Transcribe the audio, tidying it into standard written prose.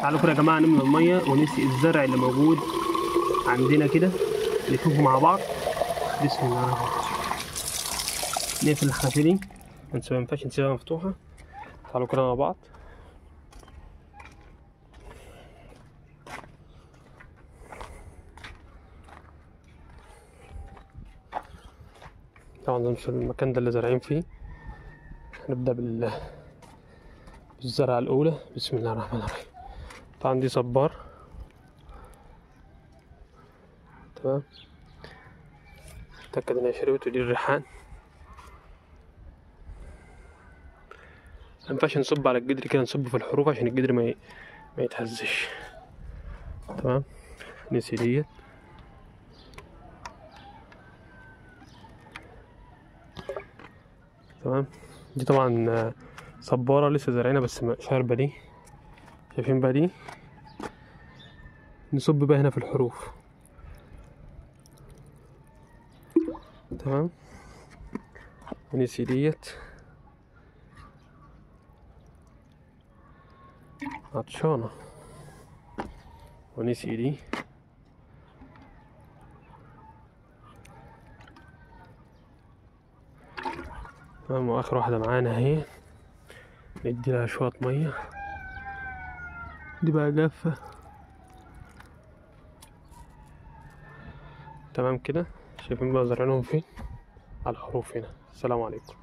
تعالوا كده يا جماعة نملى المية ونسقي الزرع اللي موجود عندنا كده، نشوفه مع بعض. بسم الله الرحمن الرحيم. نقفل الحنفية دي، مينفعش نسيبها مفتوحة. تعالوا كده مع بعض. طبعا ده مش المكان ده اللي زارعين فيه. هنبدأ بالزرعة الأولى. بسم الله الرحمن الرحيم. طبعا دي صبار، تمام. اتأكد انها شربت. ودي الريحان. مينفعش نصب على الجدر كده، نصب في الحروف عشان الجدر ما يتهزش، تمام. نسي ديت، تمام. دي طبعا صبارة لسه زارعينها بس شاربة. دي شايفين بقى، دي نصب بقى هنا في الحروف، تمام. ونسي ديت عطشانة. ونسي دي، تمام. واخر واحدة معانا اهي، نديلها شوية مية. دي بقى جافة، تمام كده. شايفين بقى زرعناهم فين؟ على الحروف هنا. السلام عليكم.